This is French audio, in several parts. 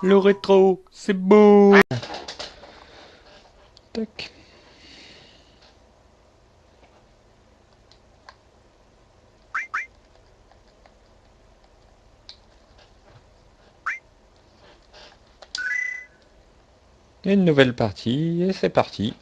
Le rétro, c'est beau. Tac. Une nouvelle partie, et c'est parti.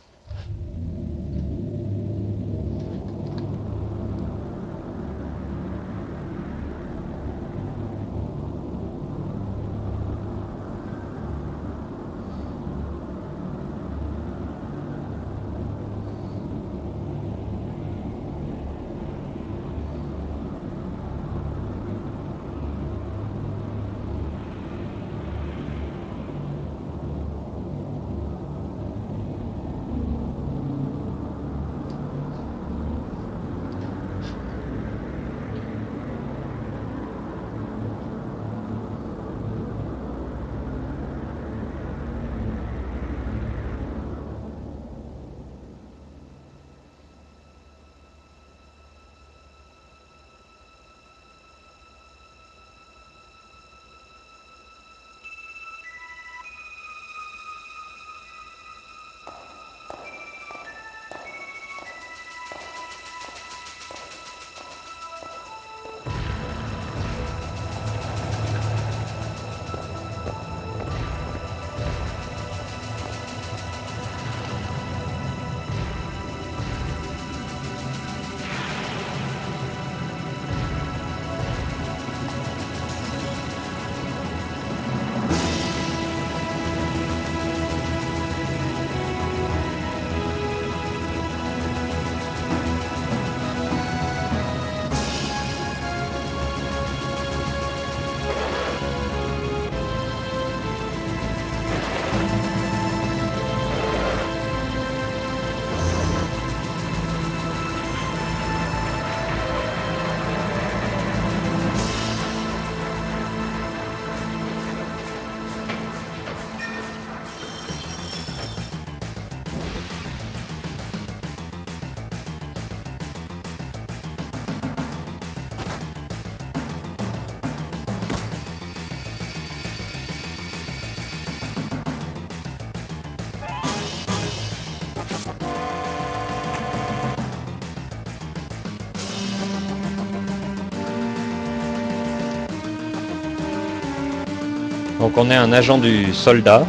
Donc on est un agent du soldat,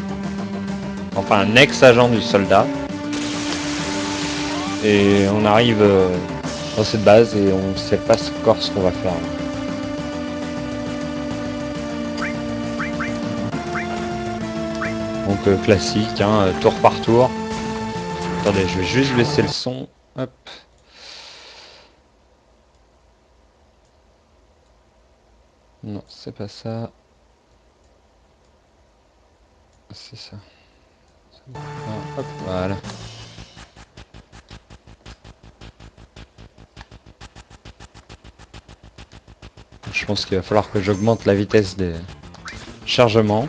enfin un ex-agent du soldat, et on arrive dans cette base et on sait pas encore ce qu'on va faire. Donc classique, hein, tour par tour. Attendez, je vais juste baisser le son. Hop. Non, c'est pas ça. C'est ça. Ah, hop, voilà. Je pense qu'il va falloir que j'augmente la vitesse des chargements.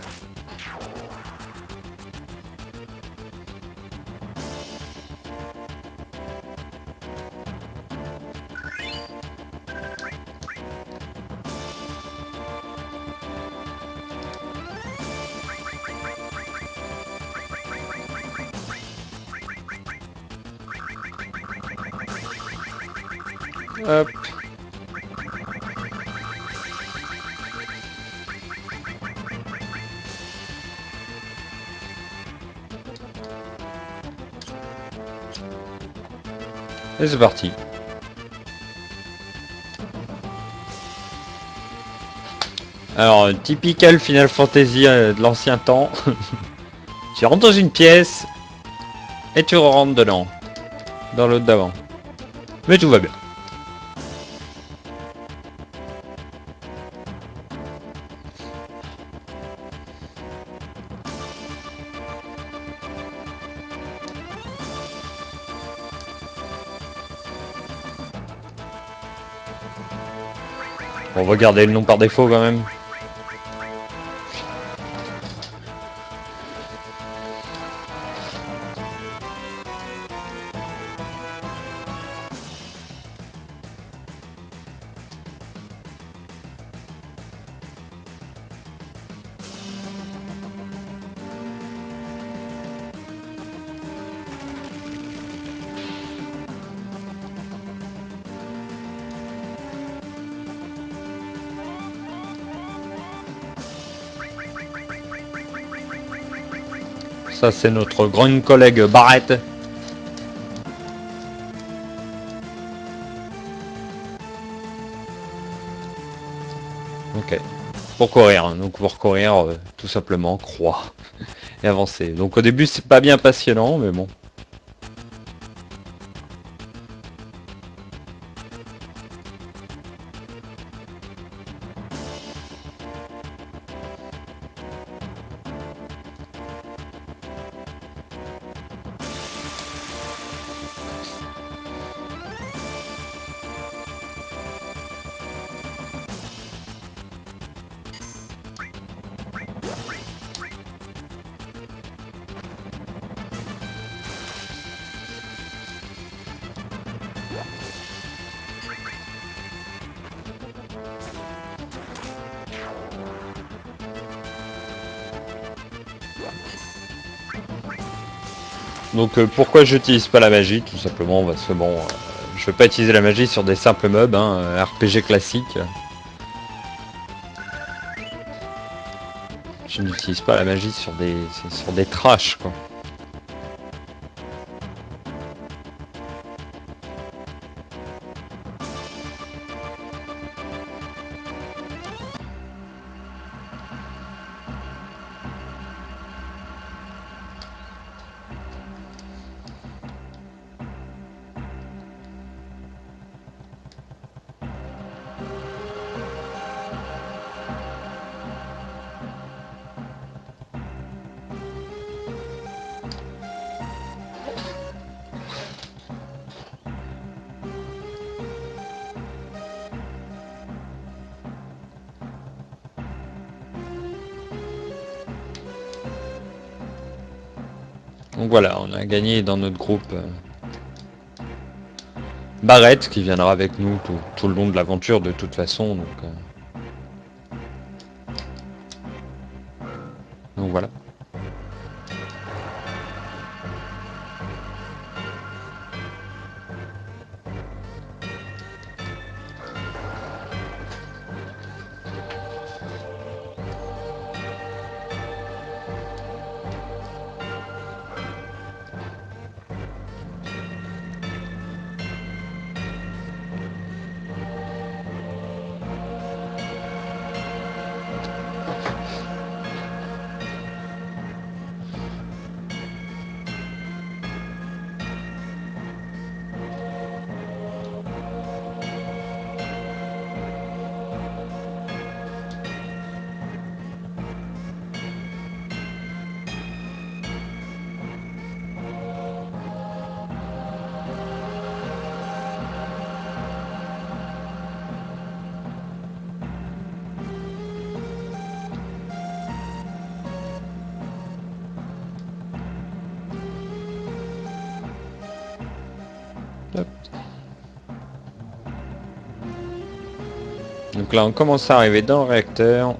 Hop. Et c'est parti. Alors, typical Final Fantasy de l'ancien temps. Tu rentres dans une pièce et tu rentres dedans. Dans l'autre d'avant. Mais tout va bien. On va garder le nom par défaut quand même. Ça c'est notre grande collègue Barrett. Ok. Pour courir, hein. Donc pour courir, tout simplement, croix. Et avancer. Donc au début c'est pas bien passionnant, mais bon. Donc pourquoi j'utilise pas la magie? Tout simplement parce que bon, je veux pas utiliser la magie sur des simples mobs, hein, RPG classique. Je n'utilise pas la magie sur des trash quoi. Donc voilà, on a gagné dans notre groupe Barrett qui viendra avec nous tout le long de l'aventure de toute façon. Donc voilà. Hop. Donc là on commence à arriver dans le réacteur.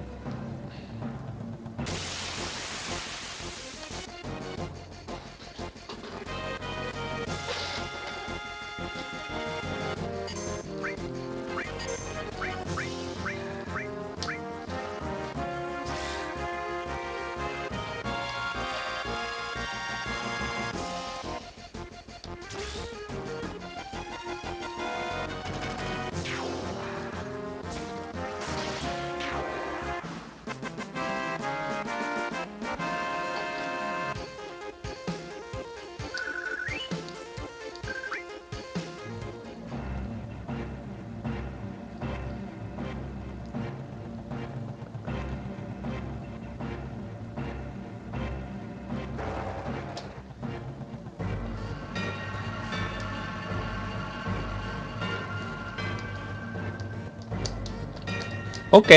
Ok.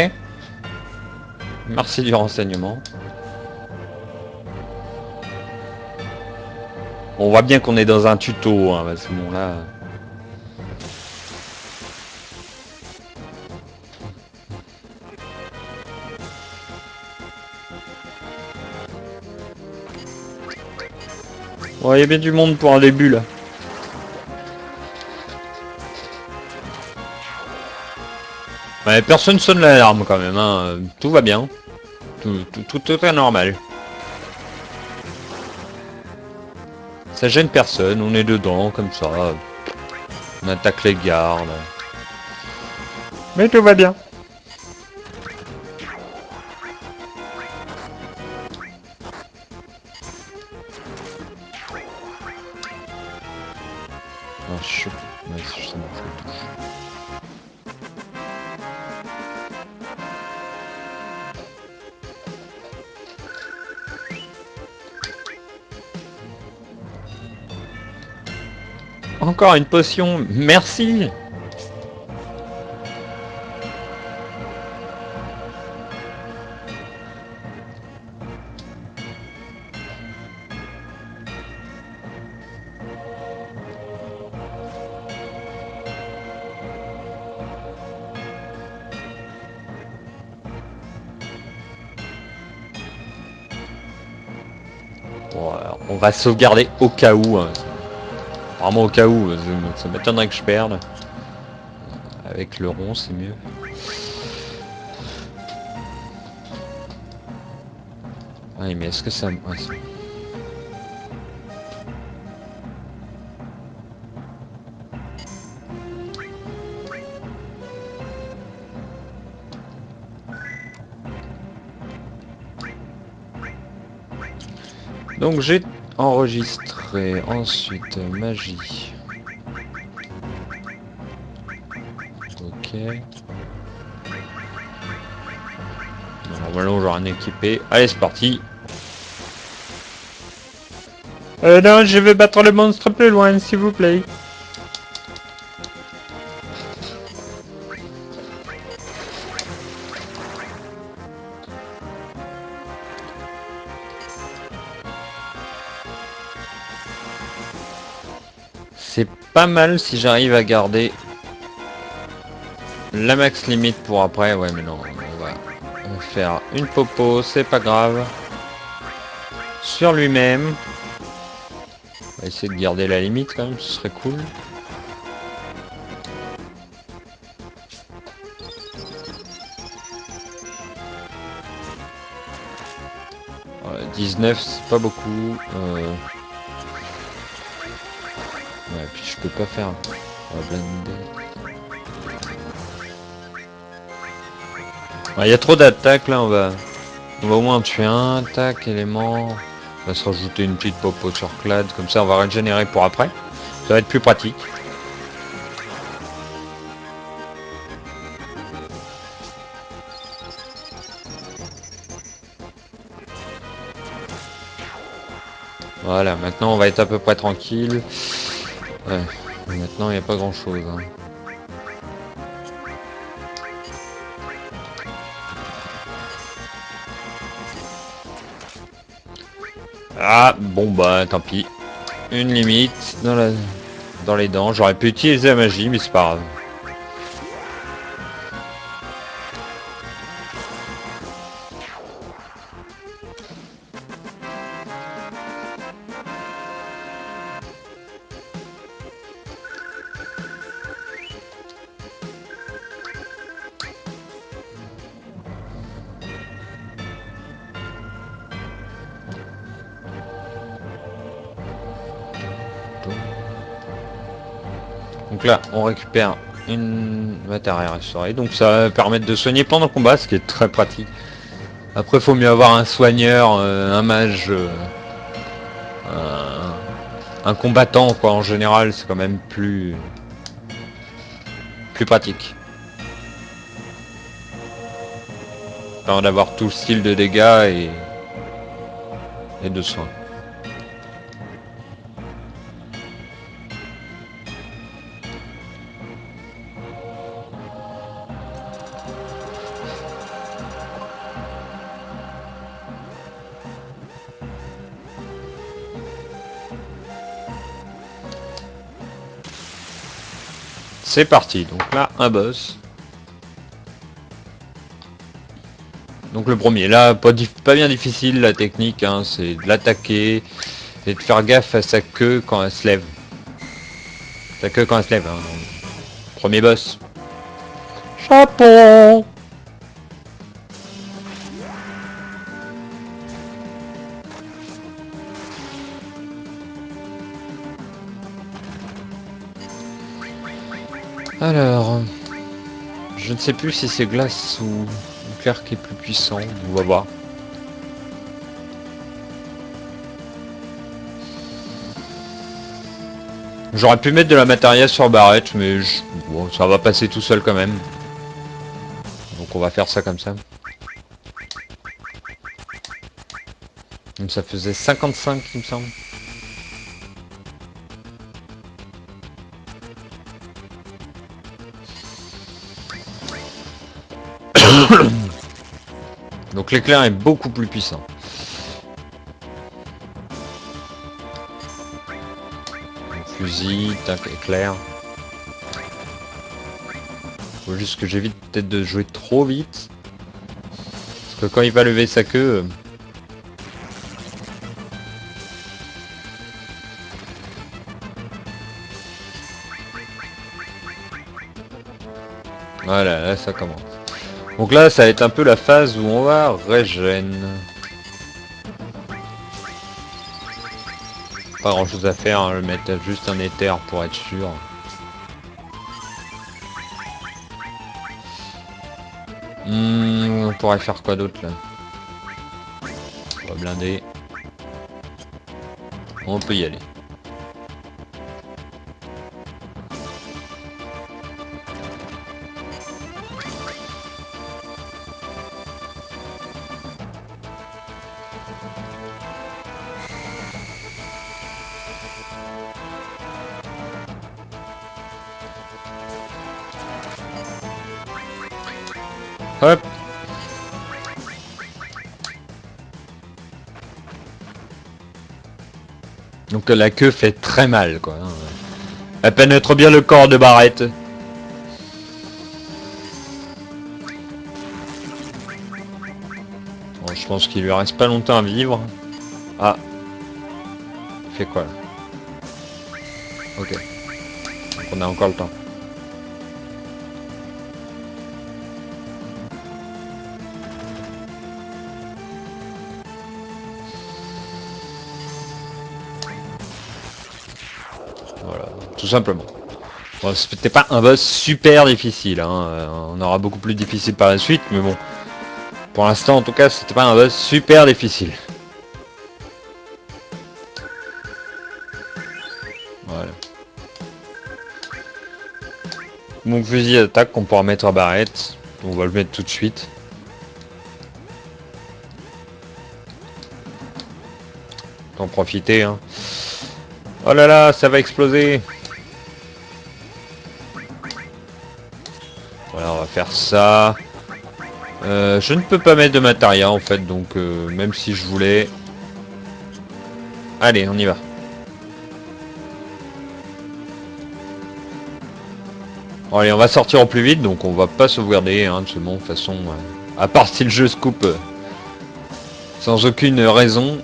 Merci du renseignement. On voit bien qu'on est dans un tuto, hein, parce que bon là... Ouais, il y a bien du monde pour un début là. Ouais, personne sonne l'alarme quand même, hein. Tout va bien. Tout est normal. Ça gêne personne, on est dedans comme ça. On attaque les gardes. Mais tout va bien. Ah, je... Ouais, c'est bon, je le touche. Encore une potion, merci. Bon, on va sauvegarder au cas où. Hein. Vraiment au cas où, ça m'étonnerait que je perde. Avec le rond, c'est mieux. Oui, mais est-ce que ça... Ouais, donc j'ai enregistré ensuite magie. Ok. Normalement j'aurai un équipé. Allez c'est parti. Non, je vais battre le monstre plus loin s'il vous plaît. C'est pas mal si j'arrive à garder la max limite pour après. Ouais mais non, on va faire une popo, c'est pas grave. Sur lui-même. On va essayer de garder la limite quand même, ce serait cool. Ouais, 19 c'est pas beaucoup. Ouais, puis je peux pas faire. On va blinder. Il y a trop d'attaques là, on va au moins en tuer un. Tac, élément. On va se rajouter une petite popo sur clad, comme ça on va régénérer pour après. Ça va être plus pratique. Voilà, maintenant on va être à peu près tranquille. Ouais, maintenant il n'y a pas grand chose. Hein. Ah, bon bah tant pis. Une limite dans les dents. J'aurais pu utiliser la magie, mais c'est pas grave. Donc là, on récupère une matériel restaurée. Donc ça va permettre de soigner pendant le combat, ce qui est très pratique. Après, faut mieux avoir un soigneur, un mage, un combattant, quoi. En général, c'est quand même plus pratique. Permet d'avoir tout le style de dégâts et de soins. C'est parti, donc là, un boss. Donc le premier, là, pas bien difficile la technique, hein, c'est de l'attaquer et de faire gaffe à sa queue quand elle se lève. Sa queue quand elle se lève, hein. Premier boss. Chapeau. Alors, je ne sais plus si c'est glace ou clair qui est plus puissant. On va voir. J'aurais pu mettre de la matériel sur barrette, mais bon, ça va passer tout seul quand même. Donc on va faire ça comme ça. Donc ça faisait 55 il me semble. Donc l'éclair est beaucoup plus puissant. Donc, fusil, tac, éclair. Faut juste que j'évite peut-être de jouer trop vite. Parce que quand il va lever sa queue... Voilà, là ça commence. Donc là, ça va être un peu la phase où on va régène. Pas grand chose à faire, hein, le mettre juste un éther pour être sûr. On pourrait faire quoi d'autre là? On va blinder. On peut y aller. Hop. Donc la queue fait très mal quoi. Elle pénètre bien le corps de Barrett. Bon, je pense qu'il lui reste pas longtemps à vivre. Ah. Il fait quoi là? Ok. Donc on a encore le temps. Voilà, tout simplement. Bon, c'était pas un boss super difficile, hein. On aura beaucoup plus difficile par la suite, mais bon. Pour l'instant, en tout cas, c'était pas un boss super difficile. Voilà. Mon fusil d'attaque qu'on pourra mettre à Barrett. On va le mettre tout de suite. En profiter, hein. Oh là là, ça va exploser. Voilà, on va faire ça. Je ne peux pas mettre de matériel en fait, donc même si je voulais... Allez, on y va. Bon, allez, on va sortir au plus vite, donc on va pas sauvegarder, hein, de ce monde, de toute façon. À part si le jeu se coupe sans aucune raison.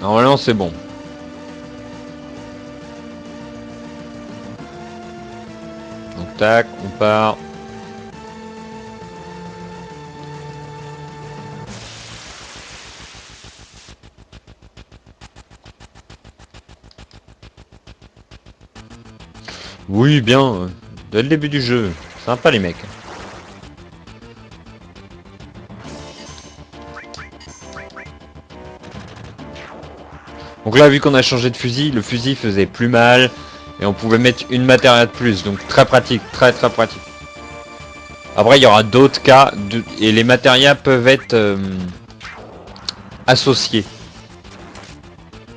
Normalement, c'est bon. Donc tac, on part. Oui, bien. Dès le début du jeu. Sympa les mecs. Donc là, vu qu'on a changé de fusil, le fusil faisait plus mal. Et on pouvait mettre une matérielle de plus. Donc très pratique, très pratique. Après, il y aura d'autres cas. Et les matériels peuvent être associés.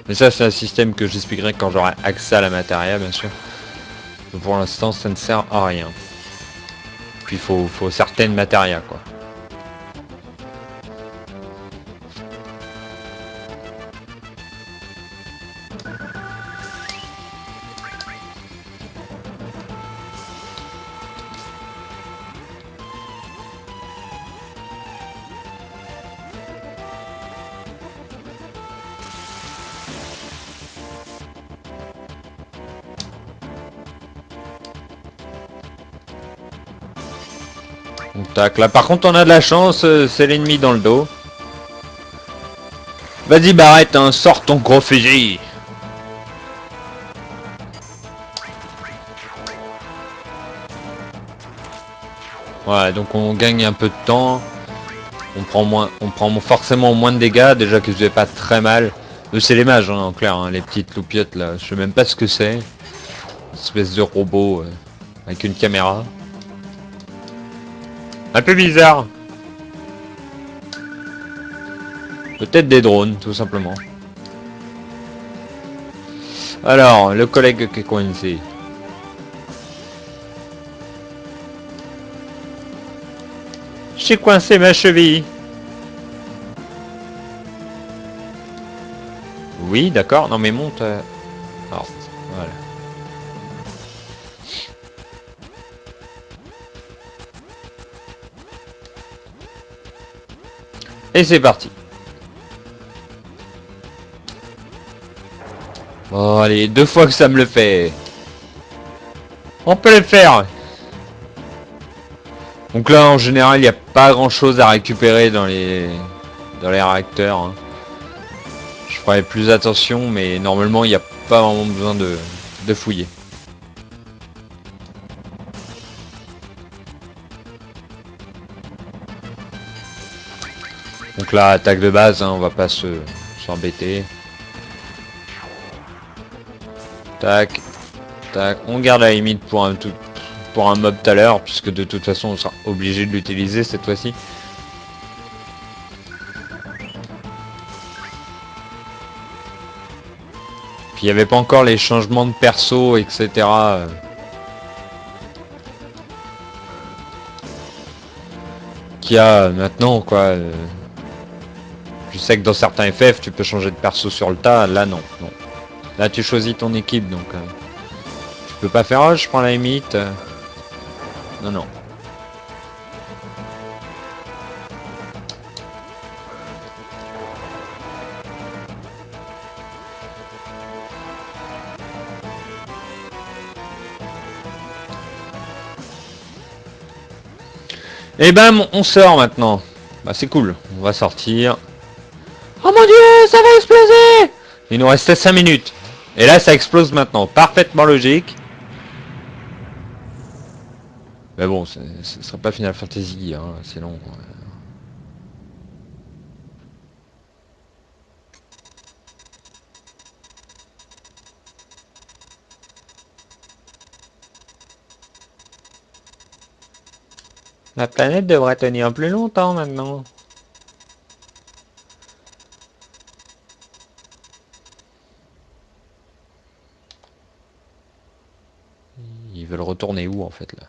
Mais ça, c'est un système que j'expliquerai quand j'aurai accès à la matérielle, bien sûr. Mais pour l'instant, ça ne sert à rien. Puis, il faut certaines matériels, quoi. Donc, tac, là par contre on a de la chance, c'est l'ennemi dans le dos. Vas-y Barrett, hein, sors ton gros fusil. Voilà, donc on gagne un peu de temps. On prend forcément moins de dégâts, déjà que je vais pas très mal. Eux c'est les mages hein, en clair, hein, les petites loupiottes là, je sais même pas ce que c'est. Une espèce de robot avec une caméra. Un peu bizarre. Peut-être des drones, tout simplement. Alors, le collègue qui est coincé. J'ai coincé ma cheville. Oui, d'accord. Non mais monte. Alors, voilà. Et c'est parti. Bon, allez, 2 fois que ça me le fait. On peut le faire. Donc là, en général, il n'y a pas grand-chose à récupérer dans les réacteurs. Hein. Je ferai plus attention, mais normalement, il n'y a pas vraiment besoin de fouiller. Donc là, attaque de base, hein, on va pas s'embêter. Tac, tac. On garde la limite pour un mob tout à l'heure, puisque de toute façon, on sera obligé de l'utiliser cette fois-ci. Puis il n'y avait pas encore les changements de perso, etc. Qu'il y a maintenant, quoi. Je sais que dans certains FF, tu peux changer de perso sur le tas. Là, non. Non. Là, tu choisis ton équipe, donc... tu peux pas faire, oh, je prends la limite. Non, non. Et ben, on sort maintenant. Bah, c'est cool. On va sortir. Oh mon dieu, ça va exploser! Il nous restait 5 minutes. Et là, ça explose maintenant. Parfaitement logique. Mais bon, ce sera pas Final Fantasy, hein, c'est long. La planète devrait tenir plus longtemps maintenant. Ils veulent retourner où en fait là?